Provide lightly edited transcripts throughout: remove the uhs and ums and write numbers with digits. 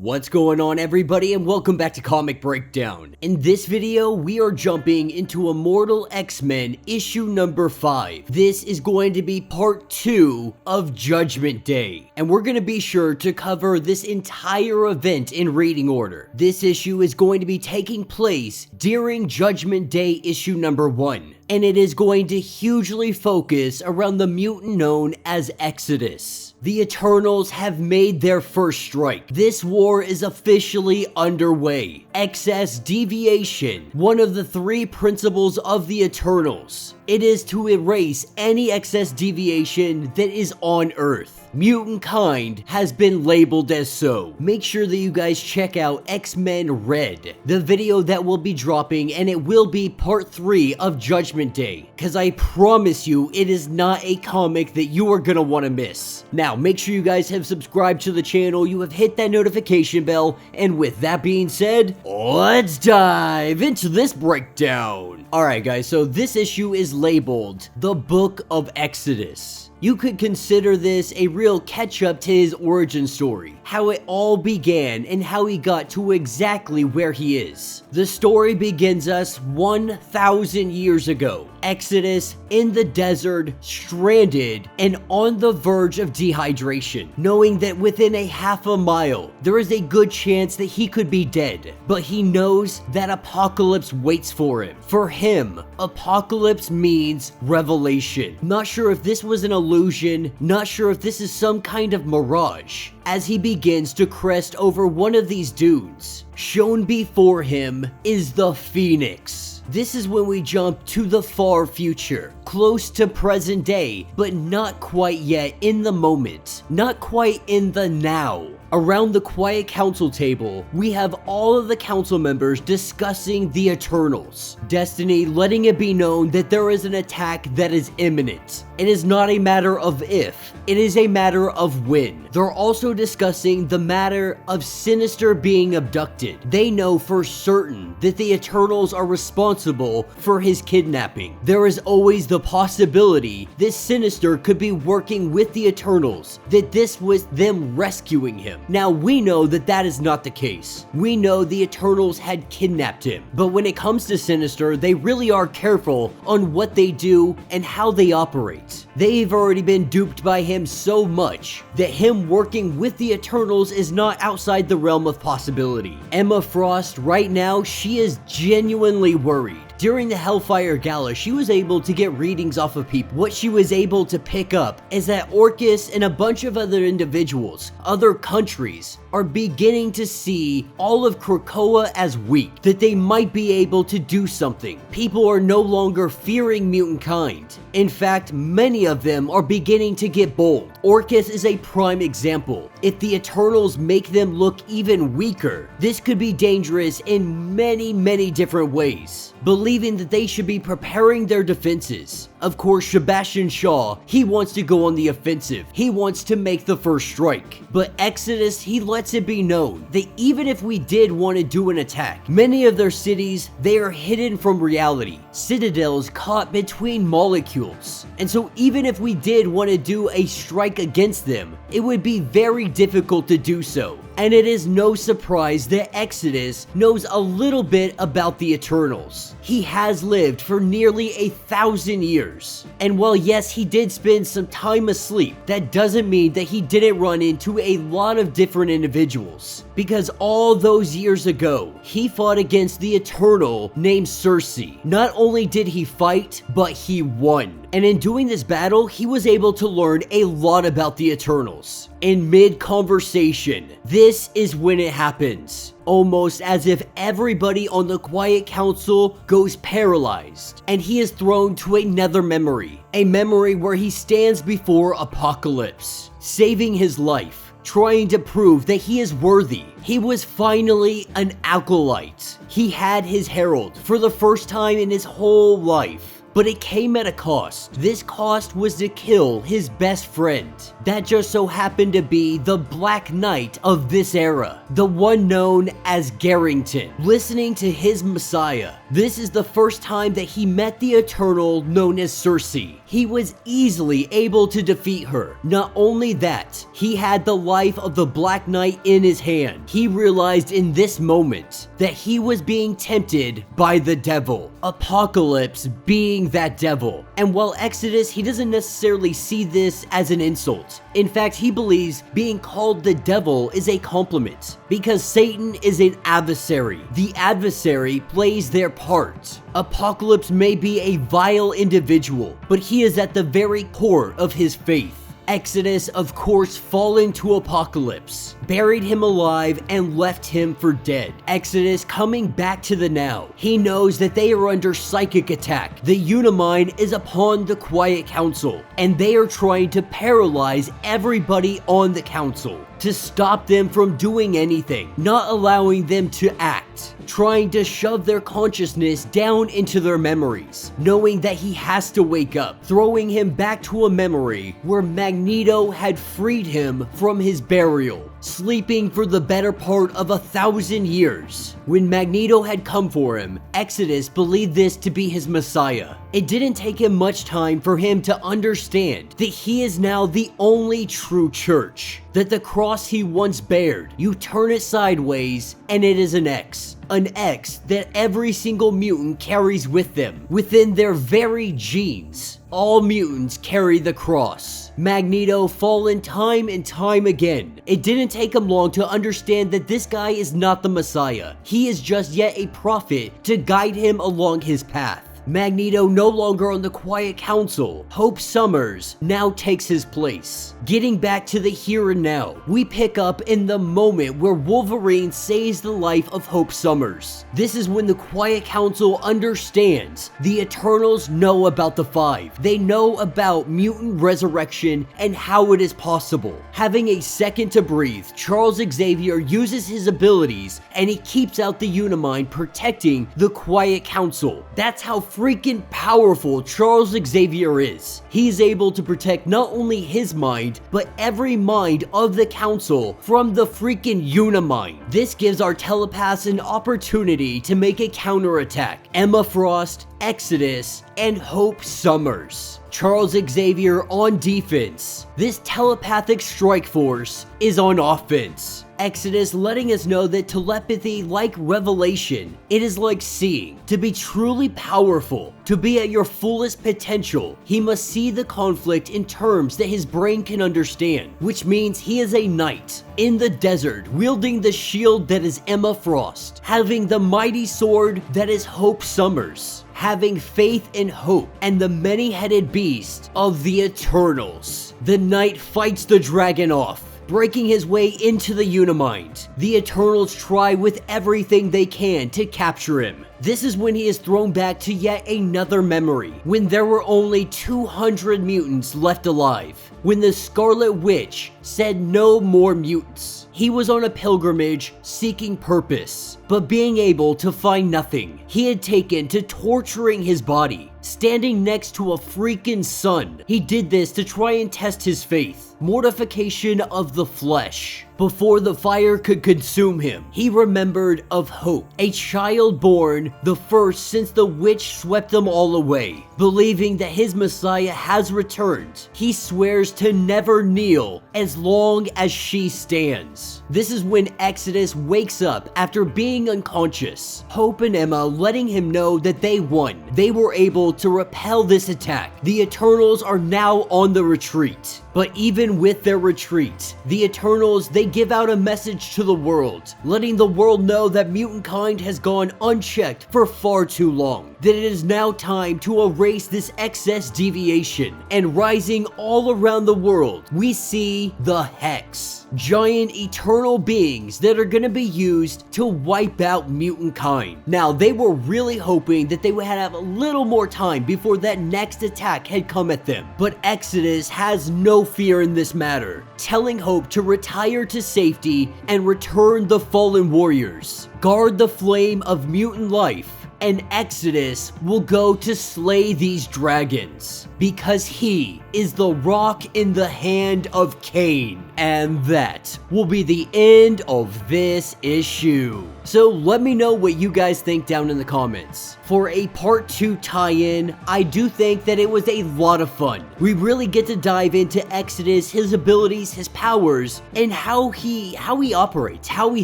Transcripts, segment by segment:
What's going on, everybody, and welcome back to Comic Breakdown. In this video, we are jumping into Immortal X-Men issue number 5. This is going to be part 2 of Judgment Day, and we're going to be sure to cover this entire event in reading order. This issue is going to be taking place during Judgment Day issue number 1, and it is going to hugely focus around the mutant known as Exodus. The Eternals have made their first strike. This war is officially underway. Excess deviation, one of the 3 principles of the Eternals. It is to erase any excess deviation that is on Earth. Mutant kind has been labeled as so. Make sure that you guys check out X-Men Red, the video that will be dropping, and it will be part 3 of Judgment Day, because I promise you it is not a comic that you are gonna want to miss. Now, make sure you guys have subscribed to the channel, you have hit that notification bell, and with that being said, let's dive into this breakdown. Alright guys, so this issue is labeled The Book of Exodus. You could consider this a real catch-up to his origin story, how it all began and how he got to exactly where he is. The story begins us 1,000 years ago. Exodus in the desert, stranded and on the verge of dehydration, knowing that within a half a mile, there is a good chance that he could be dead. But he knows that apocalypse waits for him. For him, apocalypse means revelation. Not sure if this was an illusion, not sure if this is some kind of mirage. As he begins to crest over one of these dunes, shown before him is the Phoenix. This is when we jump to the far future, close to present day, but not quite yet in the moment, not quite in the now. Around the quiet council table, we have all of the council members discussing the Eternals. Destiny letting it be known that there is an attack that is imminent. It is not a matter of if, it is a matter of when. They're also discussing the matter of Sinister being abducted. They know for certain that the Eternals are responsible for his kidnapping. There is always the possibility that Sinister could be working with the Eternals, that this was them rescuing him. Now, we know that that is not the case. We know the Eternals had kidnapped him. But when it comes to Sinister, they really are careful on what they do and how they operate. They've already been duped by him so much that him working with the Eternals is not outside the realm of possibility. Emma Frost, right now, she is genuinely worried. During the Hellfire Gala, she was able to get readings off of people. What she was able to pick up is that Orcus and a bunch of other individuals, other countries, are beginning to see all of Krakoa as weak, that they might be able to do something. People are no longer fearing mutant kind. In fact, many of them are beginning to get bold. Orcus is a prime example. If the Eternals make them look even weaker, this could be dangerous in many different ways. Believing that they should be preparing their defenses. Of course, Sebastian Shaw, he wants to go on the offensive. He wants to make the first strike. But Exodus, he lets it be known that even if we did want to do an attack, many of their cities, they are hidden from reality. Citadels caught between molecules. And so even if we did want to do a strike against them, it would be very difficult to do so. And it is no surprise that Exodus knows a little bit about the Eternals. He has lived for nearly 1,000 years. And while yes, he did spend some time asleep, that doesn't mean that he didn't run into a lot of different individuals. Because all those years ago, he fought against the Eternal named Circe. Not only did he fight, but he won. And in doing this battle, he was able to learn a lot about the Eternals. In mid-conversation, this is when it happens. Almost as if everybody on the Quiet Council goes paralyzed, and he is thrown to another memory. A memory where he stands before Apocalypse, saving his life, trying to prove that he is worthy. He was finally an acolyte. He had his herald for the first time in his whole life. But it came at a cost. This cost was to kill his best friend. That just so happened to be the Black Knight of this era, the one known as Garrington. Listening to his messiah, This is the first time that he met the Eternal known as Cersei. He was easily able to defeat her. Not only that, he had the life of the Black Knight in his hand. He realized in this moment that he was being tempted by the devil, Apocalypse being that devil. And while Exodus, he doesn't necessarily see this as an insult. In fact, he believes being called the devil is a compliment because Satan is an adversary. The adversary plays their part. Apocalypse may be a vile individual, but he is at the very core of his faith. Exodus, of course, fallen to Apocalypse, buried him alive and left him for dead. Exodus coming back to the now. He knows that they are under psychic attack. The Unimind is upon the Quiet Council, and they are trying to paralyze everybody on the council to stop them from doing anything, not allowing them to act, trying to shove their consciousness down into their memories, knowing that he has to wake up, throwing him back to a memory where Magneto had freed him from his burial, sleeping for the better part of 1,000 years. When Magneto had come for him, Exodus believed this to be his Messiah. It didn't take him much time for him to understand that he is now the only true church, that the cross he once bared, you turn it sideways and it is an X that every single mutant carries with them, within their very genes. All mutants carry the cross. Magneto fallen time and time again. It didn't take him long to understand that this guy is not the Messiah. He is just yet a prophet to guide him along his path. Magneto no longer on the Quiet Council. Hope Summers now takes his place. Getting back to the here and now, we pick up in the moment where Wolverine saves the life of Hope Summers. This is when the Quiet Council understands the Eternals know about the Five. They know about mutant resurrection and how it is possible. Having a second to breathe, Charles Xavier uses his abilities and he keeps out the Unimind, protecting the Quiet Council. That's how freaking powerful Charles Xavier is. He's able to protect not only his mind, but every mind of the council from the freaking Unimind. This gives our telepaths an opportunity to make a counterattack. Emma Frost, Exodus, and Hope Summers. Charles Xavier on defense. This telepathic strike force is on offense. Exodus letting us know that telepathy, like revelation, it is like seeing. To be truly powerful, to be at your fullest potential, he must see the conflict in terms that his brain can understand, which means he is a knight in the desert, wielding the shield that is Emma Frost, having the mighty sword that is Hope Summers, having faith and hope, and the many-headed beast of the Eternals. The knight fights the dragon off, breaking his way into the Unimind. The Eternals try with everything they can to capture him. This is when he is thrown back to yet another memory, when there were only 200 mutants left alive, when the Scarlet Witch said no more mutants. He was on a pilgrimage seeking purpose, but being able to find nothing. He had taken to torturing his body, standing next to a freaking sun. He did this to try and test his faith. Mortification of the flesh. Before the fire could consume him, he remembered of Hope, a child born, the first since the witch swept them all away. Believing that his Messiah has returned, he swears to never kneel as long as she stands. This is when Exodus wakes up after being unconscious. Hope and Emma letting him know that they won. They were able to repel this attack. The Eternals are now on the retreat. But even with their retreat, the Eternals, they give out a message to the world, letting the world know that mutant kind has gone unchecked for far too long, that it is now time to erase this excess deviation. And rising all around the world, we see the Hex, giant eternal beings that are going to be used to wipe out mutant kind. Now, they were really hoping that they would have a little more time before that next attack had come at them, but Exodus has no fear in this matter, telling Hope to retire to safety and return the fallen warriors, guard the flame of mutant life, and Exodus will go to slay these dragons, because he is the rock in the hand of Cain. And that will be the end of this issue. So let me know what you guys think down in the comments. For a part 2 tie-in, I do think that it was a lot of fun. We really get to dive into Exodus, his abilities, his powers, and how he operates, how he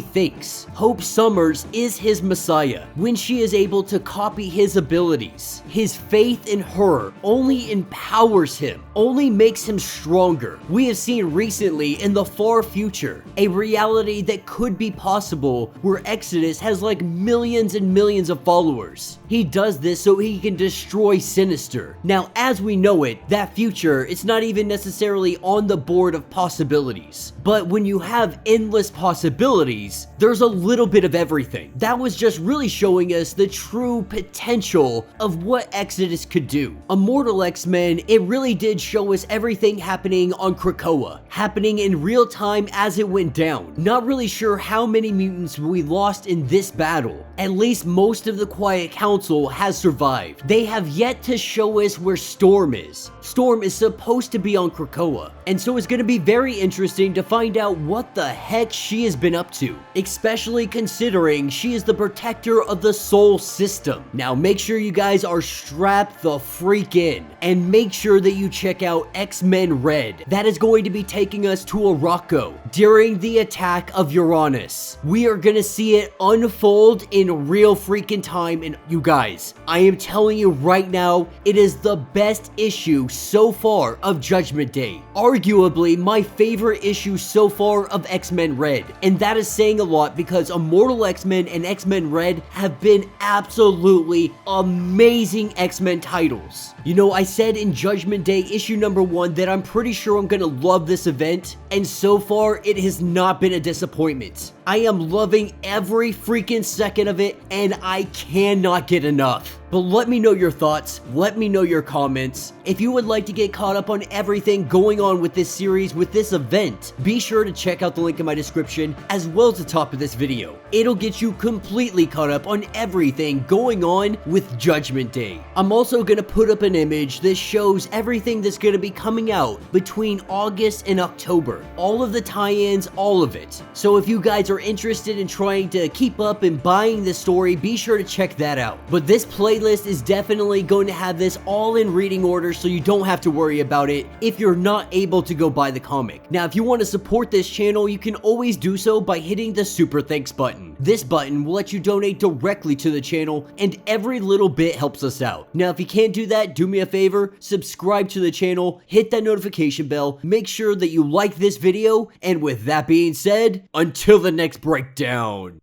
thinks. Hope Summers is his messiah when she is able to copy his abilities. His faith in her only empowers him, only makes him stronger. We have seen recently in the far future a reality that could be possible where Exodus has like millions and millions of followers. He does this so he can destroy Sinister. Now, as we know it, that future, it's not even necessarily on the board of possibilities. But when you have endless possibilities, there's a little bit of everything. That was just really showing us the true potential of what Exodus could do. Immortal X-Men, it really did show us everything happening on Krakoa, happening in real time as it went down. Not really sure how many mutants we lost in this battle. At least most of the Quiet Council has survived. They have yet to show us where Storm is. Storm is supposed to be on Krakoa, and so it's going to be very interesting to find out what the heck she has been up to, especially considering she is the protector of the Soul System. Now make sure you guys are strapped the freak in, and make sure that you check out X-Men Red. That is going to be taking us to Araco during the attack of Uranus. We are going to see it unfold in real freaking time, and you guys, I am telling you right now, it is the best issue so far of Judgment Day. Arguably my favorite issue so far of X-Men Red, and that is saying a lot because Immortal X-Men and X-Men Red have been absolutely amazing X-Men titles. You know, I said in Judgment Day issue number 1 that I'm pretty sure I'm gonna love this event, and so far it has not been a disappointment. I am loving every freaking second of it, and I cannot get enough. But let me know your thoughts, let me know your comments. If you would like to get caught up on everything going on with this series, with this event, be sure to check out the link in my description as well as the top of this video. It'll get you completely caught up on everything going on with Judgment Day. I'm also gonna put up an image that shows everything that's gonna be coming out between August and October. All of the tie-ins, all of it. So if you guys are interested in trying to keep up and buying this story, be sure to check that out. But this playlist is definitely going to have this all in reading order, so you don't have to worry about it if you're not able to go buy the comic. Now, if you want to support this channel, you can always do so by hitting the super thanks button. This button will let you donate directly to the channel, and every little bit helps us out. Now, if you can't do that, do me a favor, subscribe to the channel, hit that notification bell, make sure that you like this video, and with that being said, until the next breakdown.